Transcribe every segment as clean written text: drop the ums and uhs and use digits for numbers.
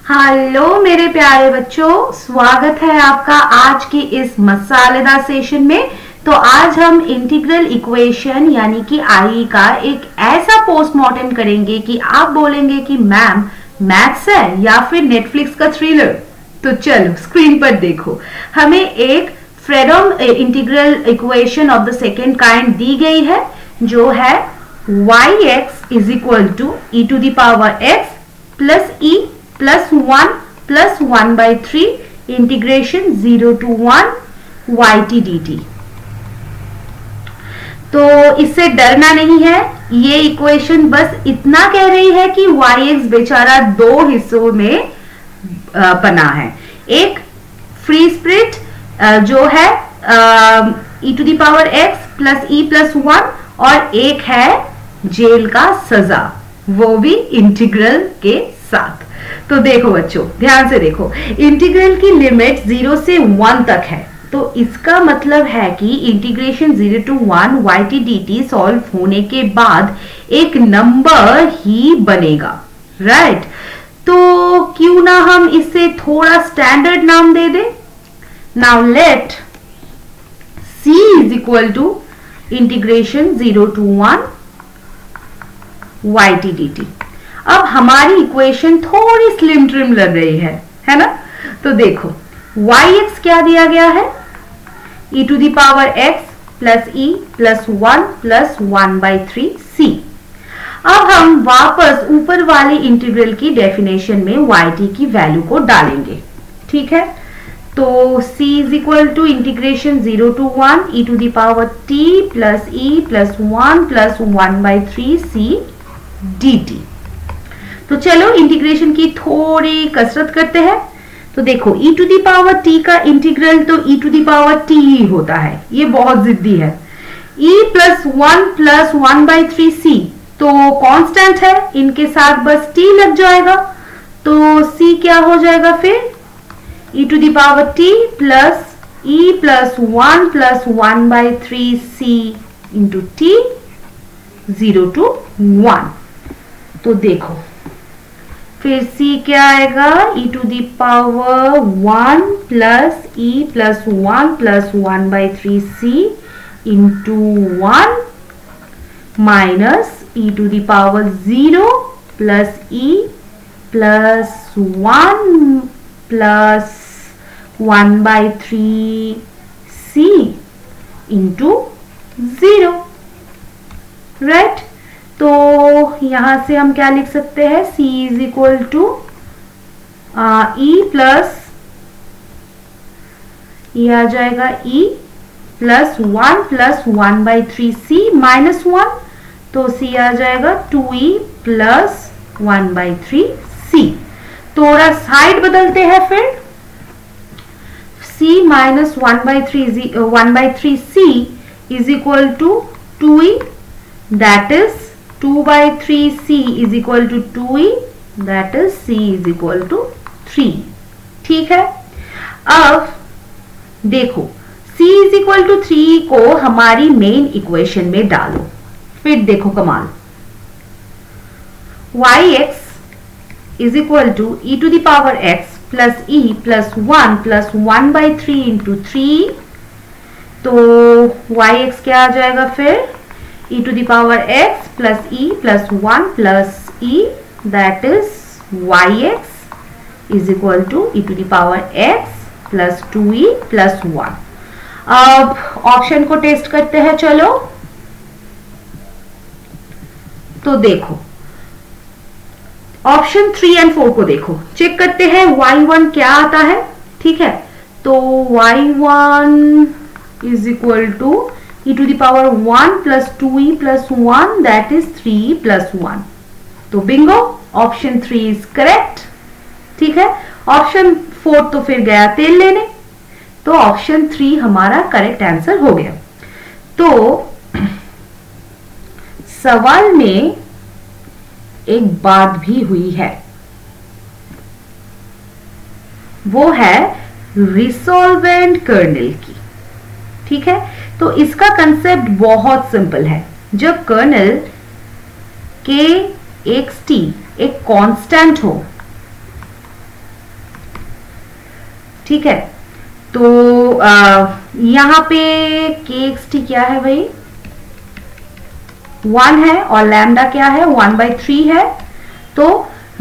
Hello मेरे प्यारे बच्चों, स्वागत है आपका आज की इस मसालेदार सेशन में। तो आज हम इंटीग्रल इक्वेशन यानी कि आई का एक ऐसा पोस्टमार्टम करेंगे कि आप बोलेंगे कि मैम मैथ्स है या फिर नेटफ्लिक्स का थ्रिलर। तो चलो स्क्रीन पर देखो, हमें एक Fredholm integral equation of the second kind दी गई है, जो है yx is equal to e to the power x plus e plus 1 plus 1/3 integration 0 to 1 yt dt। तो इससे डरना नहीं है, ये इक्वेशन बस इतना कह रही है कि yx बेचारा दो हिस्सों में बना है। एक फ्री स्प्रिट जो है e to the power x plus e plus 1, और एक है जेल का सजा, वो भी इंटीग्रल के साथ। तो देखो बच्चों, ध्यान से देखो, इंटीग्रल की लिमिट 0 से 1 तक है, तो इसका मतलब है कि integration 0 to 1 yt dt solve होने के बाद एक नंबर ही बनेगा, राइट? तो क्यों ना हम इसे थोड़ा स्टैंडर्ड नाम दे दे। Now let c is equal to integration 0 to 1 yt dt। अब हमारी इक्वेशन थोड़ी स्लिम ट्रिम लग रही है ना? तो देखो yx क्या दिया गया है, e to the power x plus e plus 1 plus 1/3 c। अब हम वापस ऊपर वाले इंटीग्रल की डेफिनेशन में yt की वैल्यू को डालेंगे, ठीक है? तो c is equal to integration 0 to 1 e to the power t plus e plus 1 plus 1/3 c dt। तो चलो इंटीग्रेशन की थोड़ी कसरत करते हैं। तो देखो e to the power t का इंटीग्रल तो e to the power t ही होता है, ये बहुत जिद्दी है। e प्लस 1 प्लस 1/3 c तो कांस्टेंट है, इनके साथ बस t लग जाएगा, तो c क्या हो जाएगा फिर e to the power t plus e plus 1 plus 1/3 c into t 0 to 1। तो देखो फिर c क्या आएगा, e to the power 1 plus e plus 1 plus 1/3 c into 1 minus e to the power 0 plus e plus 1 plus 1/3 c into 0, right? तो यहां से हम क्या लिख सकते हैं, c is equal to e plus ये आ जाएगा e plus 1 plus 1/3 c minus 1, तो c आ जाएगा 2e प्लस 1/3 c। थोड़ा साइड बदलते हैं, फिर c minus 1/3 c is equal to 2e, that is 2/3 c is equal to 2e, that is c is equal to 3, ठीक है? अब देखो c is equal to 3 को हमारी मेन इक्वेशन में डालो, फिर देखो कमाल। yx is equal to e to the power x plus e plus 1 plus 1/3 into 3, तो yx क्या आ जाएगा फिर e to the power x plus e plus 1 plus e, that is yx is equal to e to the power x plus 2e plus 1। अब option को test करते हैं, चलो। तो देखो ऑप्शन 3 और 4 को देखो, चेक करते हैं y1 क्या आता है, ठीक है? तो y1 is equal to e to the power 1 plus 2e plus 1, that is 3 plus 1। तो बिंगो, ऑप्शन 3 इज करेक्ट, ठीक है? ऑप्शन 4 तो फिर गया तेल लेने, तो ऑप्शन 3 हमारा करेक्ट आंसर हो गया। तो सवाल में एक बात भी हुई है, वो है रिसोल्वेंट कर्नल की, ठीक है? तो इसका कंसेप्ट बहुत सिंपल है। जब कर्नल के एक्स टी एक कांस्टेंट हो ठीक है, तो यहाँ पे kxt क्या है भाई, 1 है, और लैम्डा क्या है, 1/3 है। तो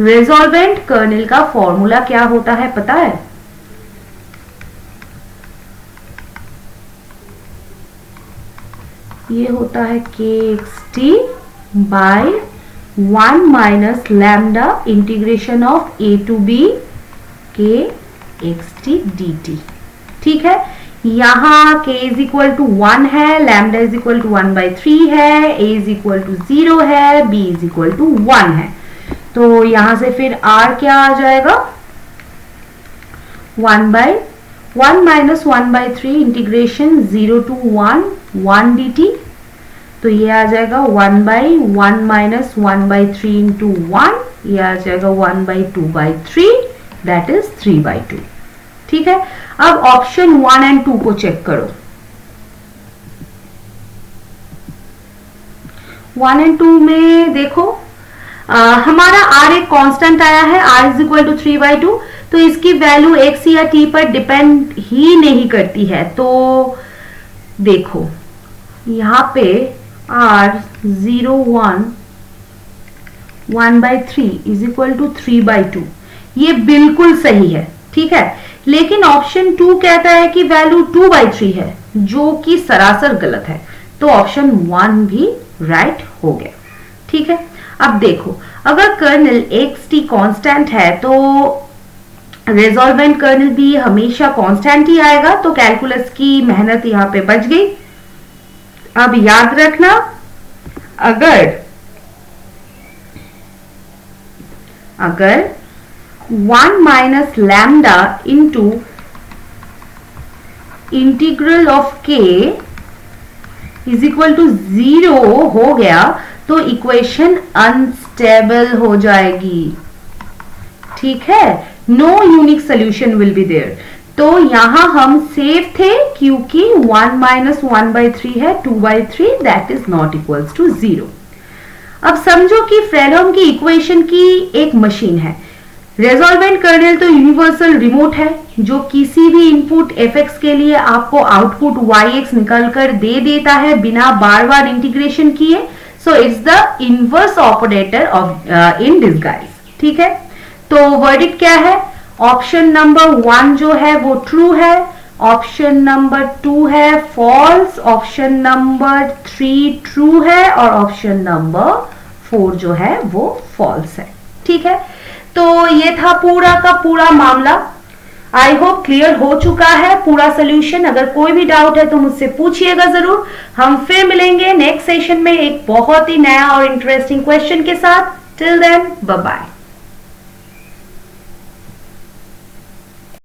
रिजॉल्वेंट कर्नेल का फॉर्मूला क्या होता है पता है? ये होता है kxt by 1 minus lambda integration of a to b kxt dt। ठीक है, यहाँ k इज इक्वल टू 1 है, लैम्डा इज इक्वल टू 1/3 है, a इज इक्वल टू 0 है, b इज इक्वल टू 1 है। तो यहां से फिर r क्या आ जाएगा, 1 माइनस 1/3 इंटीग्रेशन 0 to 1 dt। तो ये आ जाएगा 1/1 माइनस 1/3 इंटू 1, ये आ जाएगा 1/2/3, दैट इज 3/2। ठीक है, अब ऑप्शन 1 एंड 2 को चेक करो। 1 एंड 2 में देखो, हमारा r एक कांस्टेंट आया है, r इज इक्वल टू 3/2, तो इसकी वैल्यू x या t पर डिपेंड ही नहीं करती है। तो देखो यहाँ पे r 0 1 1/3 इज इक्वल टू 3/2, ये बिल्कुल सही है। ठीक है, लेकिन ऑप्शन 2 कहता है कि वैल्यू 2/3 है, जो कि सरासर गलत है। तो ऑप्शन 1 भी राइट हो गया। ठीक है, अब देखो, अगर कर्नल xt कांस्टेंट है तो रिजॉल्वेंट कर्नल भी हमेशा कांस्टेंट ही आएगा। तो कैलकुलस की मेहनत यहाँ पे बच गई। अब याद रखना, अगर 1 minus lambda into integral of k is equal to 0 हो गया तो इक्वेशन अनस्टेबल हो जाएगी। ठीक है, no unique solution will be there. तो यहां हम सेफ थे क्योंकि 1 माइनस 1/3 है, 2/3, that is not equals to 0। अब समझो कि फ्रेडहोम की इक्वेशन की एक मशीन है। रिजॉल्वेंट कर्नेल तो यूनिवर्सल रिमोट है, जो किसी भी इनपुट fx के लिए आपको आउटपुट yx निकाल कर दे देता है बिना बार बार इंटीग्रेशन किए। So it's the inverse operator of in disguise. ठीक है, तो वर्डिक्ट क्या है, ऑप्शन नंबर 1 जो है वो ट्रू है, ऑप्शन नंबर 2 है फॉल्स, ऑप्शन नंबर 3 ट्रू है, और ऑप्शन नंबर 4 जो है वो फॉल्स है। ठीक है, तो ये था पूरा का पूरा मामला। आई होप क्लियर हो चुका है पूरा सोल्यूशन। अगर कोई भी डाउट है तो मुझसे पूछिएगा जरूर। हम फिर मिलेंगे नेक्स्ट सेशन में एक बहुत ही नया और इंटरेस्टिंग क्वेश्चन के साथ। Till then bye bye.